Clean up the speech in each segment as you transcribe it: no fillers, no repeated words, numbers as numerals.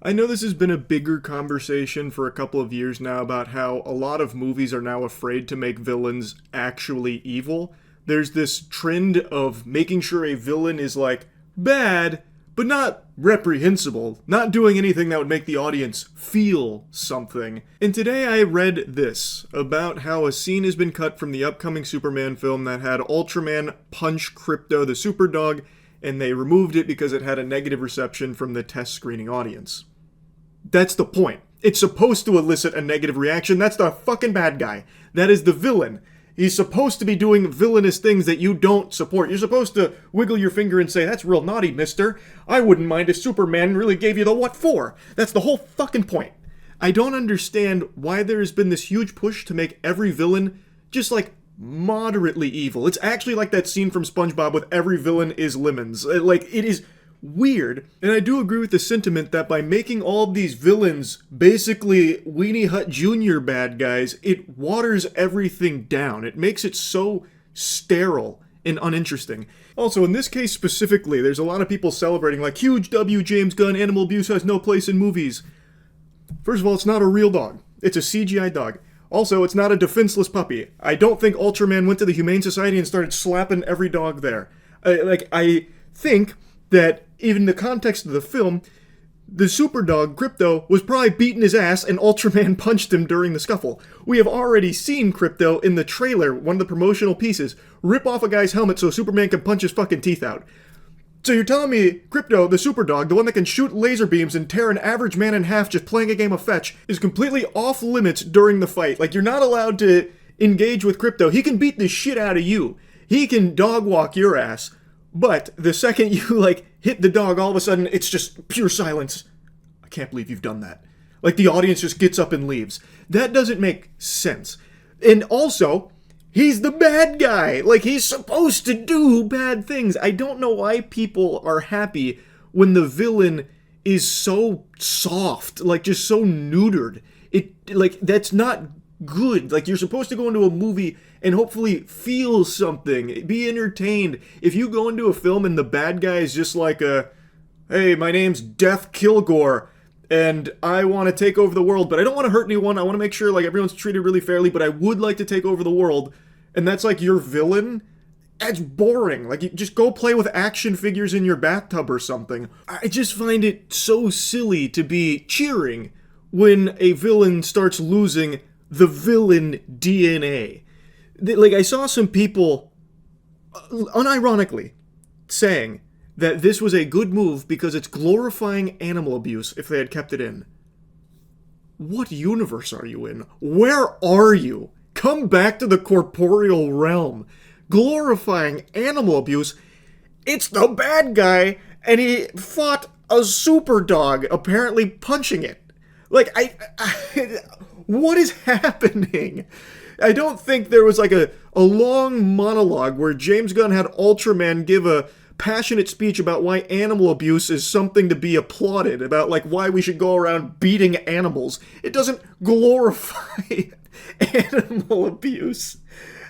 I know this has been a bigger conversation for a couple of years now about how a lot of movies are now afraid to make villains actually evil. There's this trend of making sure a villain is like bad, but not reprehensible, not doing anything that would make the audience feel something. And today I read this about how a scene has been cut from the upcoming Superman film that had Ultraman punch Krypto the Superdog, and they removed it because it had a negative reception from the test screening audience. That's the point. It's supposed to elicit a negative reaction. That's the fucking bad guy. That is the villain. He's supposed to be doing villainous things that you don't support. You're supposed to wiggle your finger and say, "That's real naughty, mister. I wouldn't mind if Superman really gave you the what for." That's the whole fucking point. I don't understand why there has been this huge push to make every villain just like moderately evil. It's actually like that scene from SpongeBob with every villain is lemons. Like, it is weird, and I do agree with the sentiment that by making all of these villains basically Weenie Hut Jr. bad guys, it waters everything down. It makes it so sterile and uninteresting. Also, in this case specifically, there's a lot of people celebrating like, huge W, James Gunn, animal abuse has no place in movies. First of all, it's not a real dog. It's a CGI dog. Also, it's not a defenseless puppy. I don't think Ultraman went to the Humane Society and started slapping every dog there. I think that even in the context of the film, the Superdog, Krypto, was probably beating his ass and Ultraman punched him during the scuffle. We have already seen Krypto in the trailer, one of the promotional pieces, rip off a guy's helmet so Superman can punch his fucking teeth out. So you're telling me Krypto, the Superdog, the one that can shoot laser beams and tear an average man in half just playing a game of fetch, is completely off limits during the fight? Like, you're not allowed to engage with Krypto. He can beat the shit out of you. He can dog walk your ass. But the second you, like, hit the dog, all of a sudden, it's just pure silence. I can't believe you've done that. Like, the audience just gets up and leaves. That doesn't make sense. And also, he's the bad guy. Like, he's supposed to do bad things. I don't know why people are happy when the villain is so soft, like, just so neutered. That's not good. Like, you're supposed to go into a movie and hopefully feel something, be entertained. If you go into a film and the bad guy is just like hey, my name's Death Kilgore, and I want to take over the world, but I don't want to hurt anyone. I want to make sure like everyone's treated really fairly, but I would like to take over the world, and that's like your villain. That's boring. Like, you just go play with action figures in your bathtub or something. I just find it so silly to be cheering when a villain starts losing the villain DNA. Like, I saw some people, unironically, saying that this was a good move because it's glorifying animal abuse if they had kept it in. What universe are you in? Where are you? Come back to the corporeal realm. Glorifying animal abuse. It's the bad guy, and he fought a super dog, apparently punching it. Like, what is happening? I don't think there was like a long monologue where James Gunn had Ultraman give a passionate speech about why animal abuse is something to be applauded, about like why we should go around beating animals. It doesn't glorify animal abuse.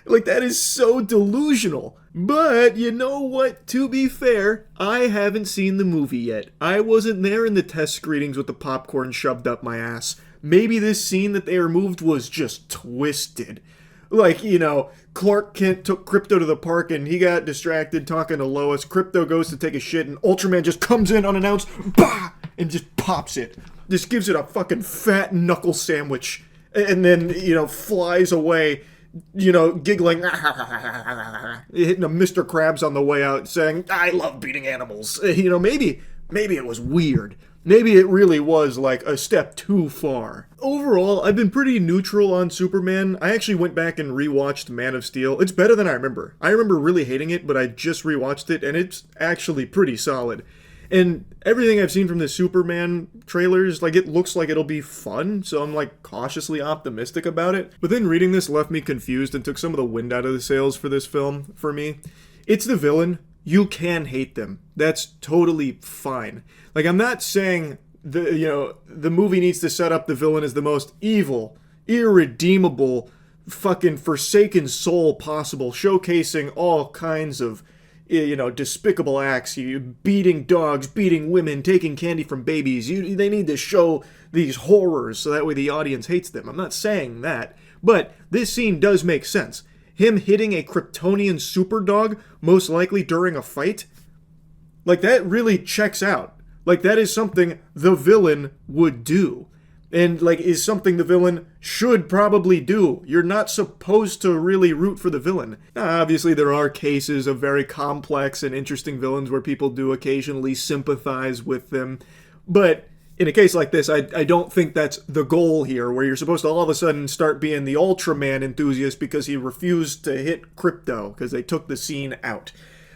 Like, that is so delusional. But you know what? To be fair, I haven't seen the movie yet. I wasn't there in the test screenings with the popcorn shoved up my ass. Maybe this scene that they removed was just twisted. Like, you know, Clark Kent took Krypto to the park and he got distracted talking to Lois. Krypto goes to take a shit and Ultraman just comes in unannounced, bah, and just pops it. Just gives it a fucking fat knuckle sandwich. And then, you know, flies away, you know, giggling, hitting a Mr. Krabs on the way out saying, "I love beating animals." You know, maybe it was weird. Maybe it really was like a step too far. Overall, I've been pretty neutral on Superman. I actually went back and rewatched Man of Steel. It's better than I remember. I remember really hating it, but I just rewatched it, and it's actually pretty solid. And everything I've seen from the Superman trailers, like, it looks like it'll be fun, so I'm, like, cautiously optimistic about it. But then reading this left me confused and took some of the wind out of the sails for this film, for me. It's the villain. You can hate them. That's totally fine. Like, I'm not saying the movie needs to set up the villain as the most evil, irredeemable, fucking forsaken soul possible, showcasing all kinds of despicable acts, you beating dogs, beating women, taking candy from babies. They need to show these horrors so that way the audience hates them. I'm not saying that, but this scene does make sense. Him hitting a Kryptonian superdog, most likely during a fight, like that really checks out. Like that is something the villain would do. And like is something the villain should probably do. You're not supposed to really root for the villain. Now, obviously there are cases of very complex and interesting villains where people do occasionally sympathize with them. But in a case like this, I don't think that's the goal here, where you're supposed to all of a sudden start being the Ultraman enthusiast because he refused to hit Krypto because they took the scene out.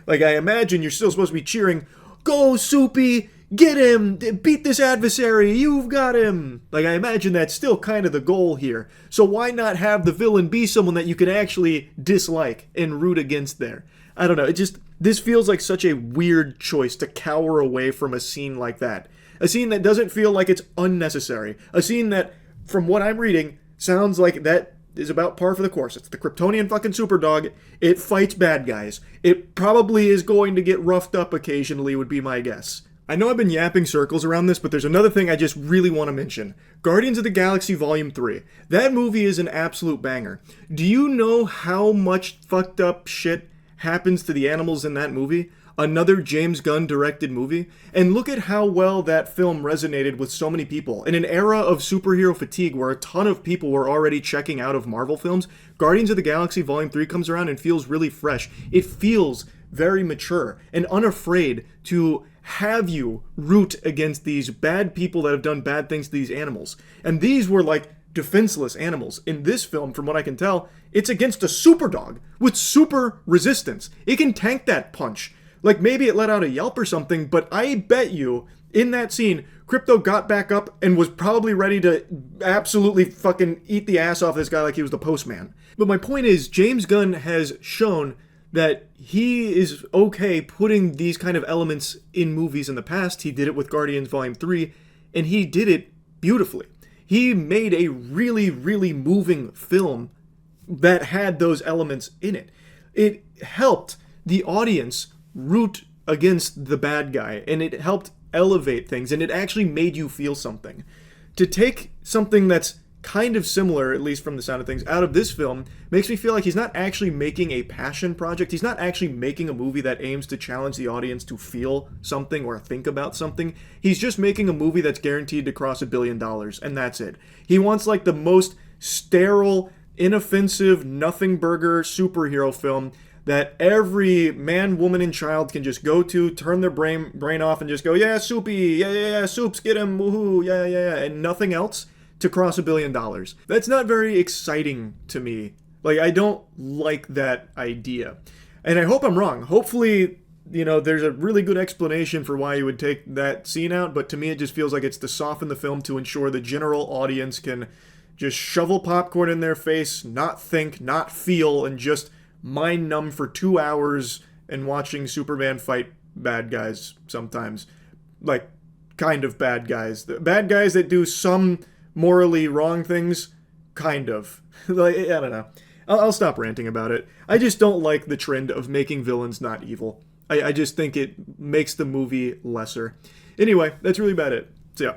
Like, I imagine you're still supposed to be cheering, "Go, Soupy! Get him! Beat this adversary! You've got him!" Like, I imagine that's still kind of the goal here. So why not have the villain be someone that you can actually dislike and root against there? I don't know, this feels like such a weird choice to cower away from a scene like that. A scene that doesn't feel like it's unnecessary. A scene that, from what I'm reading, sounds like that is about par for the course. It's the Kryptonian fucking superdog. It fights bad guys. It probably is going to get roughed up occasionally, would be my guess. I know I've been yapping circles around this, but there's another thing I just really want to mention. Guardians of the Galaxy Volume 3. That movie is an absolute banger. Do you know how much fucked up shit happens to the animals in that movie? Another James Gunn directed movie. And look at how well that film resonated with so many people. In an era of superhero fatigue where a ton of people were already checking out of Marvel films, Guardians of the Galaxy Volume 3 comes around and feels really fresh. It feels very mature and unafraid to have you root against these bad people that have done bad things to these animals. And these were like defenseless animals. In this film, from what I can tell, it's against a superdog with super resistance. It can tank that punch. Like, maybe it let out a yelp or something, but I bet you, in that scene, Krypto got back up and was probably ready to absolutely fucking eat the ass off this guy like he was the postman. But my point is, James Gunn has shown that he is okay putting these kind of elements in movies in the past. He did it with Guardians Volume 3, and he did it beautifully. He made a really, really moving film that had those elements in it. It helped the audience root against the bad guy, and it helped elevate things, and it actually made you feel something. To take something that's kind of similar, at least from the sound of things, out of this film makes me feel like he's not actually making a passion project. He's not actually making a movie that aims to challenge the audience to feel something or think about something. He's just making a movie that's guaranteed to cross $1 billion, and that's it. He wants like the most sterile, inoffensive, nothing burger superhero film that every man, woman, and child can just go to, turn their brain off, and just go, "Yeah, Soupy, yeah, Soups, get him, woohoo, yeah," and nothing else to cross $1 billion. That's not very exciting to me. Like, I don't like that idea. And I hope I'm wrong. Hopefully, there's a really good explanation for why you would take that scene out, but to me it just feels like it's to soften the film to ensure the general audience can just shovel popcorn in their face, not think, not feel, and just mind numb for 2 hours and watching Superman fight bad guys sometimes. Like, kind of bad guys. The bad guys that do some morally wrong things, kind of. Like, I don't know. I'll stop ranting about it. I just don't like the trend of making villains not evil. I just think it makes the movie lesser. Anyway, that's really about it. So yeah.